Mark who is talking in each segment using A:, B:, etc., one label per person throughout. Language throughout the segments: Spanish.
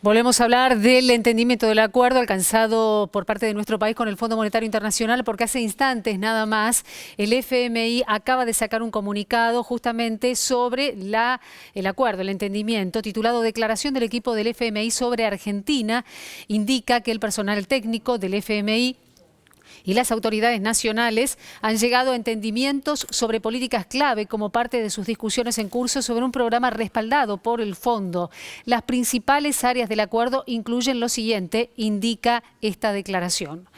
A: Volvemos a hablar del entendimiento del acuerdo alcanzado por parte de nuestro país con el Fondo Monetario Internacional, porque hace instantes nada más el FMI acaba de sacar un comunicado justamente sobre el acuerdo, el entendimiento, titulado Declaración del equipo del FMI sobre Argentina. Indica que el personal técnico del FMI y las autoridades nacionales han llegado a entendimientos sobre políticas clave como parte de sus discusiones en curso sobre un programa respaldado por el fondo. Las principales áreas del acuerdo incluyen lo siguiente, indica esta declaración.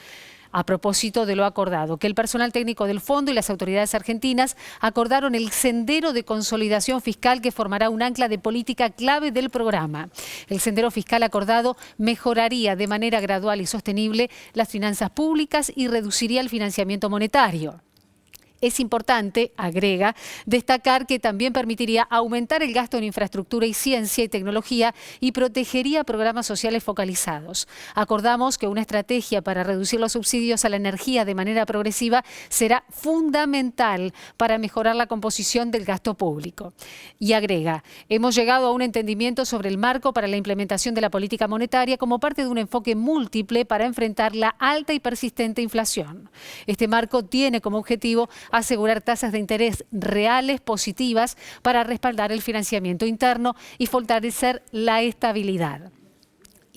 A: A propósito de lo acordado, que el personal técnico del fondo y las autoridades argentinas acordaron el sendero de consolidación fiscal que formará un ancla de política clave del programa. El sendero fiscal acordado mejoraría de manera gradual y sostenible las finanzas públicas y reduciría el financiamiento monetario. Es importante, agrega, destacar que también permitiría aumentar el gasto en infraestructura y ciencia y tecnología y protegería programas sociales focalizados. Acordamos que una estrategia para reducir los subsidios a la energía de manera progresiva será fundamental para mejorar la composición del gasto público. Y agrega, hemos llegado a un entendimiento sobre el marco para la implementación de la política monetaria como parte de un enfoque múltiple para enfrentar la alta y persistente inflación. Este marco tiene como objetivo asegurar tasas de interés reales positivas para respaldar el financiamiento interno y fortalecer la estabilidad.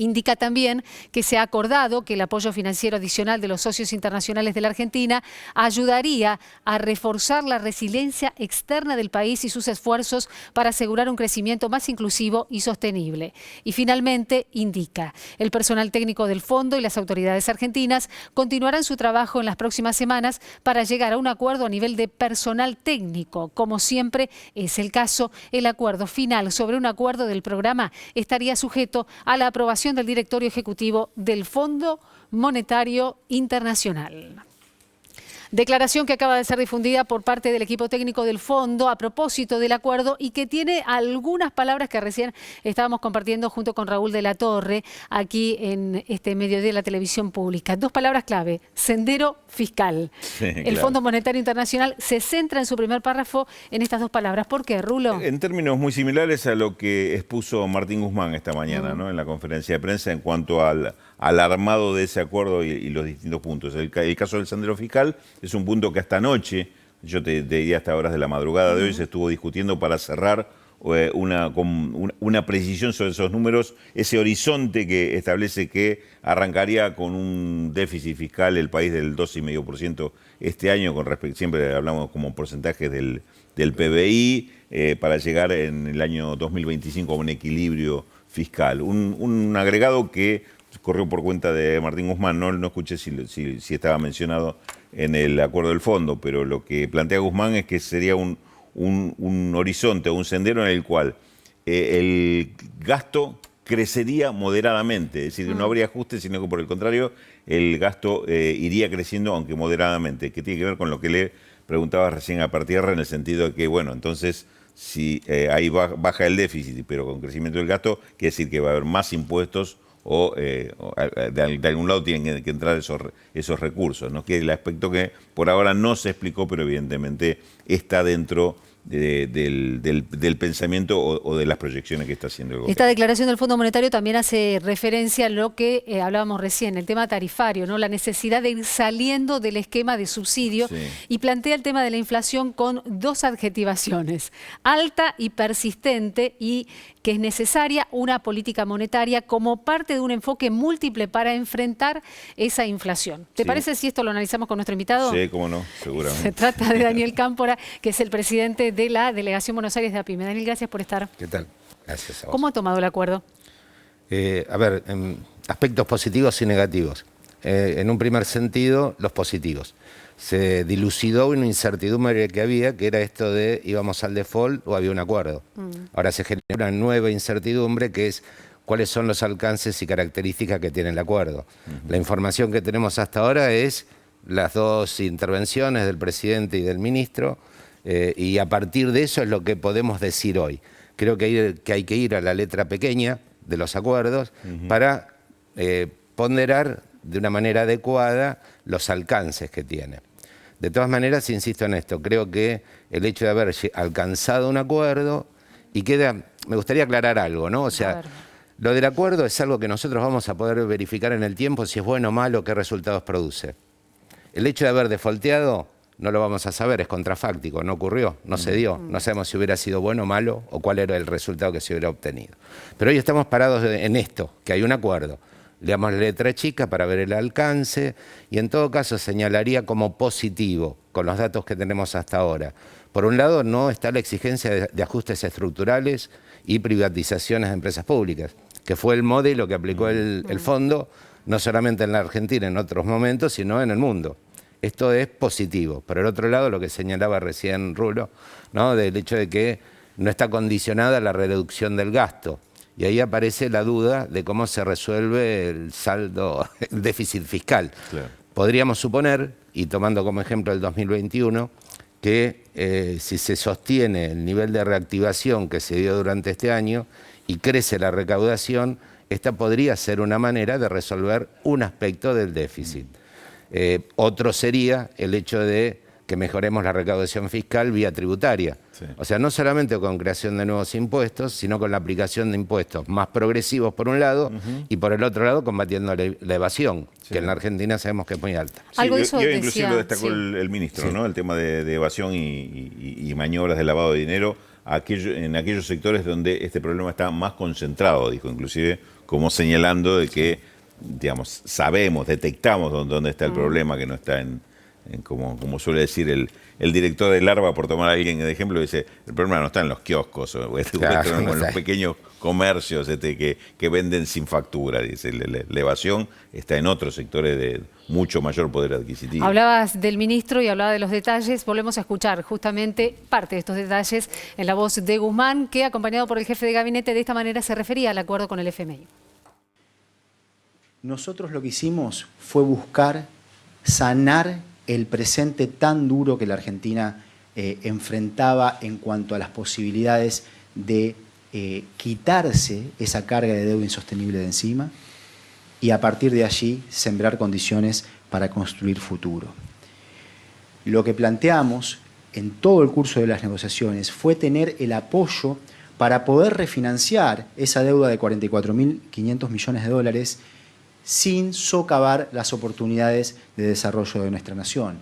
A: Indica también que se ha acordado que el apoyo financiero adicional de los socios internacionales de la Argentina ayudaría a reforzar la resiliencia externa del país y sus esfuerzos para asegurar un crecimiento más inclusivo y sostenible. Y finalmente indica, el personal técnico del fondo y las autoridades argentinas continuarán su trabajo en las próximas semanas para llegar a un acuerdo a nivel de personal técnico. Como siempre es el caso, el acuerdo final sobre un acuerdo del programa estaría sujeto a la aprobación del directorio ejecutivo del Fondo Monetario Internacional. Declaración que acaba de ser difundida por parte del equipo técnico del fondo a propósito del acuerdo y que tiene algunas palabras que recién estábamos compartiendo junto con Raúl de la Torre aquí en este mediodía de la televisión pública. Dos palabras clave, sendero fiscal.
B: Sí,
A: el
B: claro.
A: Fondo Monetario Internacional se centra en su primer párrafo en estas dos palabras. ¿Por qué, Rulo?
B: En términos muy similares a lo que expuso Martín Guzmán esta mañana, ¿no? En la conferencia de prensa en cuanto al armado de ese acuerdo y los distintos puntos. El caso del sendero fiscal es un punto que hasta anoche, yo te diría hasta horas de la madrugada de hoy, se estuvo discutiendo para cerrar una precisión sobre esos números, ese horizonte que establece que arrancaría con un déficit fiscal el país del 12,5% este año, siempre hablamos como porcentajes del PBI, para llegar en el año 2025 a un equilibrio fiscal. Un agregado que corrió por cuenta de Martín Guzmán, no escuché si estaba mencionado en el acuerdo del fondo, pero lo que plantea Guzmán es que sería un horizonte, un sendero en el cual el gasto crecería moderadamente, es decir, que no habría ajuste, sino que por el contrario, el gasto iría creciendo, aunque moderadamente, que tiene que ver con lo que le preguntaba recién a Partierra, en el sentido de que, bueno, entonces, si ahí baja el déficit, pero con crecimiento del gasto, quiere decir que va a haber más impuestos o de algún lado tienen que entrar esos recursos, ¿no? Que es el aspecto que por ahora no se explicó, pero evidentemente está dentro del pensamiento o de las proyecciones que está haciendo el gobierno.
A: Esta declaración del Fondo Monetario también hace referencia a lo que hablábamos recién, el tema tarifario, ¿no? La necesidad de ir saliendo del esquema de subsidio,
B: Sí.
A: y plantea el tema de la inflación con dos adjetivaciones, alta y persistente, y que es necesaria una política monetaria como parte de un enfoque múltiple para enfrentar esa inflación. ¿Te
B: Sí.
A: parece si esto lo analizamos con nuestro invitado?
B: Sí, cómo no, seguramente.
A: Se trata de Daniel Cámpora, que es el presidente de la Delegación Buenos Aires de APYME. Daniel, gracias por estar.
C: ¿Qué tal? Gracias a vos.
A: ¿Cómo ha tomado el acuerdo?
C: A ver, aspectos positivos y negativos. En un primer sentido, los positivos. Se dilucidó una incertidumbre que había, que era esto de íbamos al default o había un acuerdo. Ahora se genera una nueva incertidumbre que es cuáles son los alcances y características que tiene el acuerdo. La información que tenemos hasta ahora es las dos intervenciones del presidente y del ministro, y a partir de eso es lo que podemos decir hoy. Creo que hay que ir a la letra pequeña de los acuerdos para ponderar de una manera adecuada los alcances que tiene. De todas maneras, insisto en esto, creo que el hecho de haber alcanzado un acuerdo, y me gustaría aclarar algo, ¿no? O sea, Lo del acuerdo es algo que nosotros vamos a poder verificar en el tiempo si es bueno o malo, qué resultados produce. El hecho de haber defaulteado no lo vamos a saber, es contrafáctico, no ocurrió, no se dio. No sabemos si hubiera sido bueno o malo o cuál era el resultado que se hubiera obtenido. Pero hoy estamos parados en esto, que hay un acuerdo. Le damos la letra chica para ver el alcance y en todo caso señalaría como positivo con los datos que tenemos hasta ahora. Por un lado, no está la exigencia de ajustes estructurales y privatizaciones de empresas públicas, que fue el modelo que aplicó el fondo, no solamente en la Argentina en otros momentos, sino en el mundo. Esto es positivo. Por el otro lado, lo que señalaba recién Rulo, ¿no? Del hecho de que no está condicionada la reducción del gasto. Y ahí aparece la duda de cómo se resuelve el saldo, el déficit fiscal. Claro. Podríamos suponer, y tomando como ejemplo el 2021, que si se sostiene el nivel de reactivación que se dio durante este año y crece la recaudación, esta podría ser una manera de resolver un aspecto del déficit. Otro sería el hecho de que mejoremos la recaudación fiscal vía tributaria. Sí. O sea, no solamente con creación de nuevos impuestos, sino con la aplicación de impuestos más progresivos por un lado y por el otro lado combatiendo la evasión, que en la Argentina sabemos que es muy alta.
B: Sí, algo de eso yo inclusive lo destacó el ministro, ¿no? El tema de evasión y maniobras de lavado de dinero en aquellos sectores donde este problema está más concentrado, dijo, inclusive como señalando de que, digamos, sabemos, detectamos dónde está el problema, que no está como suele decir el director de Larva, por tomar a alguien de ejemplo, dice, el problema no está en los kioscos, o en los pequeños comercios que venden sin factura, dice. La evasión está en otros sectores de mucho mayor poder adquisitivo.
A: Hablabas del ministro y hablaba de los detalles. Volvemos a escuchar justamente parte de estos detalles en la voz de Guzmán, que acompañado por el jefe de gabinete de esta manera se refería al acuerdo con el FMI.
D: Nosotros lo que hicimos fue buscar sanar el presente tan duro que la Argentina enfrentaba en cuanto a las posibilidades de quitarse esa carga de deuda insostenible de encima y a partir de allí sembrar condiciones para construir futuro. Lo que planteamos en todo el curso de las negociaciones fue tener el apoyo para poder refinanciar esa deuda de 44.500 millones de dólares sin socavar las oportunidades de desarrollo de nuestra nación,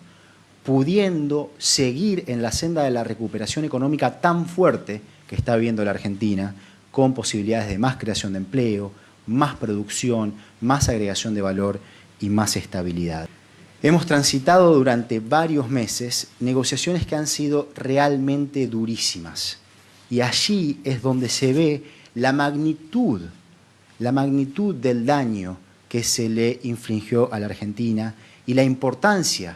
D: pudiendo seguir en la senda de la recuperación económica tan fuerte que está viviendo la Argentina, con posibilidades de más creación de empleo, más producción, más agregación de valor y más estabilidad. Hemos transitado durante varios meses negociaciones que han sido realmente durísimas y allí es donde se ve la magnitud del daño que se le infligió a la Argentina y la importancia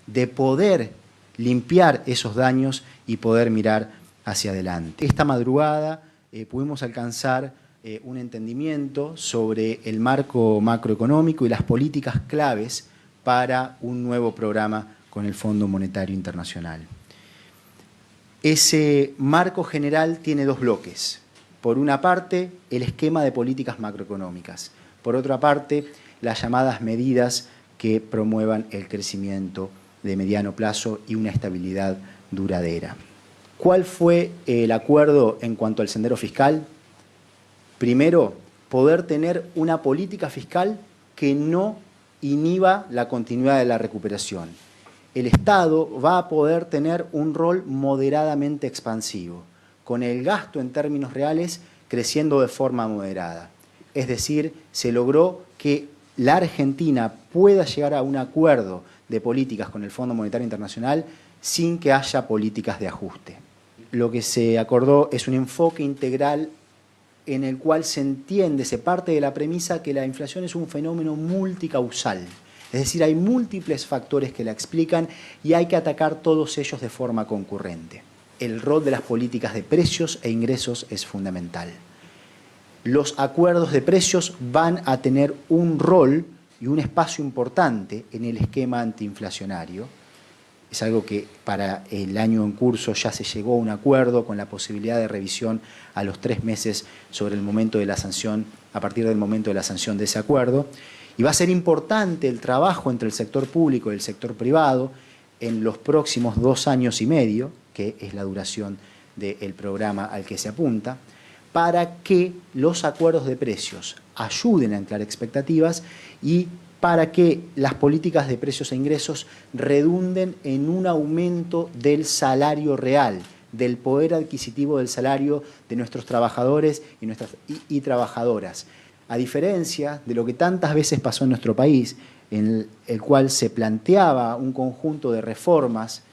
D: de poder limpiar esos daños y poder mirar hacia adelante. Esta madrugada pudimos alcanzar un entendimiento sobre el marco macroeconómico y las políticas claves para un nuevo programa con el Fondo Monetario Internacional. Ese marco general tiene dos bloques. Por una parte, el esquema de políticas macroeconómicas. Por otra parte, las llamadas medidas que promuevan el crecimiento de mediano plazo y una estabilidad duradera. ¿Cuál fue el acuerdo en cuanto al sendero fiscal? Primero, poder tener una política fiscal que no inhiba la continuidad de la recuperación. El Estado va a poder tener un rol moderadamente expansivo, con el gasto en términos reales creciendo de forma moderada. Es decir, se logró que la Argentina pueda llegar a un acuerdo de políticas con el Fondo Monetario Internacional sin que haya políticas de ajuste. Lo que se acordó es un enfoque integral en el cual se entiende, se parte de la premisa que la inflación es un fenómeno multicausal. Es decir, hay múltiples factores que la explican y hay que atacar todos ellos de forma concurrente. El rol de las políticas de precios e ingresos es fundamental. Los acuerdos de precios van a tener un rol y un espacio importante en el esquema antiinflacionario. Es algo que para el año en curso ya se llegó a un acuerdo con la posibilidad de revisión a los 3 meses sobre el momento de la sanción, a partir del momento de la sanción de ese acuerdo. Y va a ser importante el trabajo entre el sector público y el sector privado en los próximos 2 años y medio, que es la duración del programa al que se apunta, para que los acuerdos de precios ayuden a anclar expectativas y para que las políticas de precios e ingresos redunden en un aumento del salario real, del poder adquisitivo del salario de nuestros trabajadores y trabajadoras. A diferencia de lo que tantas veces pasó en nuestro país, en el cual se planteaba un conjunto de reformas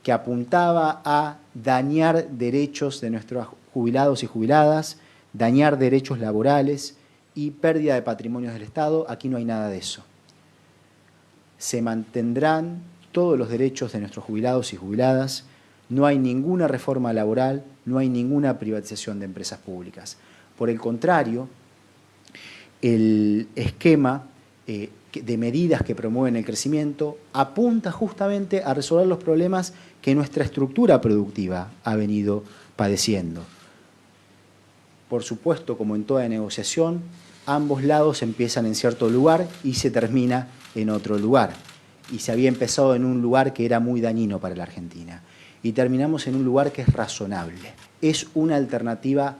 D: que apuntaba a dañar derechos de nuestros jubilados y jubiladas, dañar derechos laborales y pérdida de patrimonios del Estado, aquí no hay nada de eso. Se mantendrán todos los derechos de nuestros jubilados y jubiladas, no hay ninguna reforma laboral, no hay ninguna privatización de empresas públicas. Por el contrario, el esquema de medidas que promueven el crecimiento apunta justamente a resolver los problemas que nuestra estructura productiva ha venido padeciendo. Por supuesto, como en toda negociación, ambos lados empiezan en cierto lugar y se termina en otro lugar. Y se había empezado en un lugar que era muy dañino para la Argentina. Y terminamos en un lugar que es razonable. Es una alternativa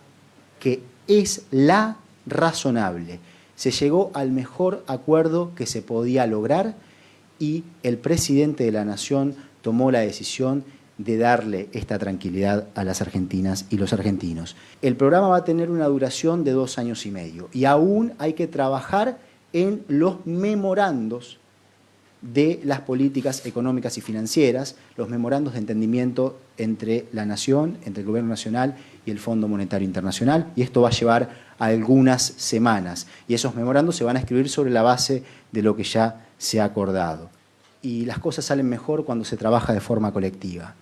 D: que es la razonable. Se llegó al mejor acuerdo que se podía lograr y el presidente de la Nación tomó la decisión de darle esta tranquilidad a las argentinas y los argentinos. El programa va a tener una duración de 2 años y medio y aún hay que trabajar en los memorandos de las políticas económicas y financieras, los memorandos de entendimiento entre la Nación, entre el Gobierno Nacional y el Fondo Monetario Internacional, y esto va a llevar algunas semanas. Y esos memorandos se van a escribir sobre la base de lo que ya se ha acordado. Y las cosas salen mejor cuando se trabaja de forma colectiva.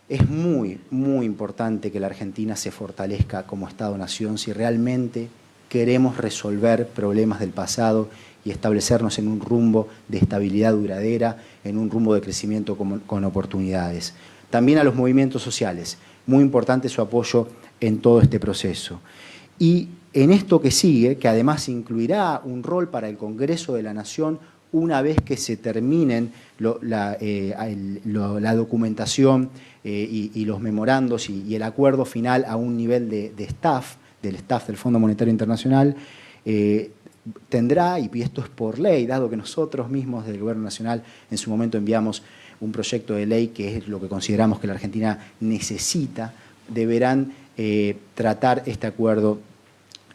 D: Es muy, muy importante que la Argentina se fortalezca como Estado-Nación si realmente queremos resolver problemas del pasado y establecernos en un rumbo de estabilidad duradera, en un rumbo de crecimiento con oportunidades. También a los movimientos sociales, muy importante su apoyo en todo este proceso. Y en esto que sigue, que además incluirá un rol para el Congreso de la Nación una vez que se terminen la documentación y los memorandos y el acuerdo final a un nivel del staff del Fondo Monetario Internacional, tendrá, y esto es por ley, dado que nosotros mismos del Gobierno Nacional en su momento enviamos un proyecto de ley que es lo que consideramos que la Argentina necesita, deberán tratar este acuerdo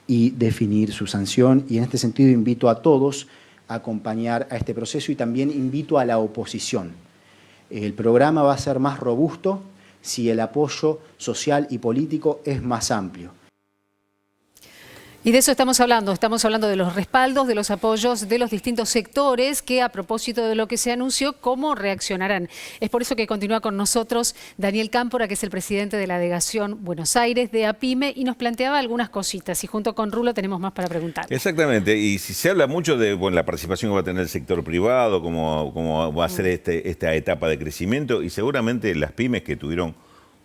D: y definir su sanción. Y en este sentido invito a todos a acompañar a este proceso y también invito a la oposición. El programa va a ser más robusto si el apoyo social y político es más amplio.
A: Y de eso estamos hablando de los respaldos, de los apoyos de los distintos sectores que a propósito de lo que se anunció, cómo reaccionarán. Es por eso que continúa con nosotros Daniel Cámpora, que es el presidente de la delegación Buenos Aires de APYME y nos planteaba algunas cositas y junto con Rulo tenemos más para preguntar.
B: Exactamente, y si se habla mucho de la participación que va a tener el sector privado, cómo va a ser esta etapa de crecimiento y seguramente las pymes que tuvieron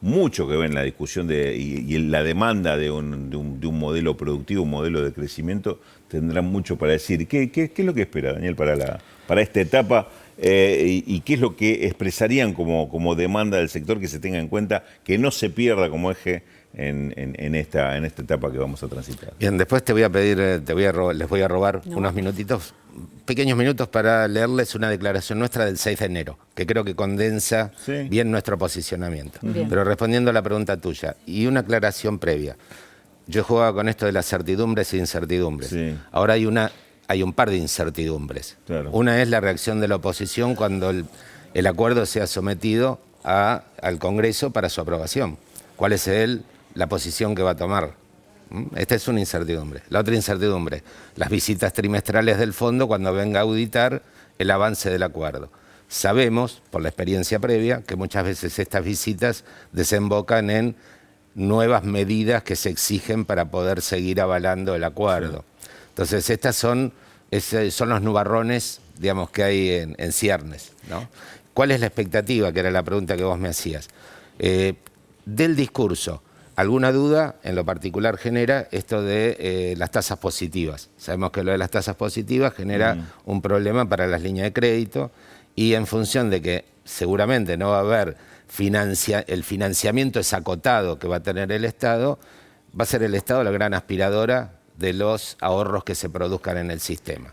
B: mucho que ver en la discusión y en la demanda de un modelo productivo, un modelo de crecimiento, tendrán mucho para decir. ¿Qué es lo que espera, Daniel, para esta etapa y qué es lo que expresarían como demanda del sector que se tenga en cuenta, que no se pierda como eje en esta etapa que vamos a transitar?
C: Bien, después te voy a pedir, les voy a robar unos minutitos, pequeños minutos para leerles una declaración nuestra del 6 de enero, que creo que condensa bien nuestro posicionamiento. Bien. Pero respondiendo a la pregunta tuya, y una aclaración previa. Yo he jugado con esto de las certidumbres e incertidumbres. Sí. Ahora hay un par de incertidumbres. Claro. Una es la reacción de la oposición cuando el acuerdo sea sometido al Congreso para su aprobación. ¿Cuál es la posición que va a tomar? Esta es una incertidumbre. La otra incertidumbre, las visitas trimestrales del fondo cuando venga a auditar el avance del acuerdo. Sabemos, por la experiencia previa, que muchas veces estas visitas desembocan en nuevas medidas que se exigen para poder seguir avalando el acuerdo. Sí. Entonces, estos son los nubarrones, digamos, que hay en ciernes, ¿no? ¿Cuál es la expectativa? Que era la pregunta que vos me hacías. Del discurso, alguna duda en lo particular genera esto de las tasas positivas. Sabemos que lo de las tasas positivas genera un problema para las líneas de crédito y en función de que seguramente no va a haber el financiamiento es acotado que va a tener el Estado, va a ser el Estado la gran aspiradora de los ahorros que se produzcan en el sistema.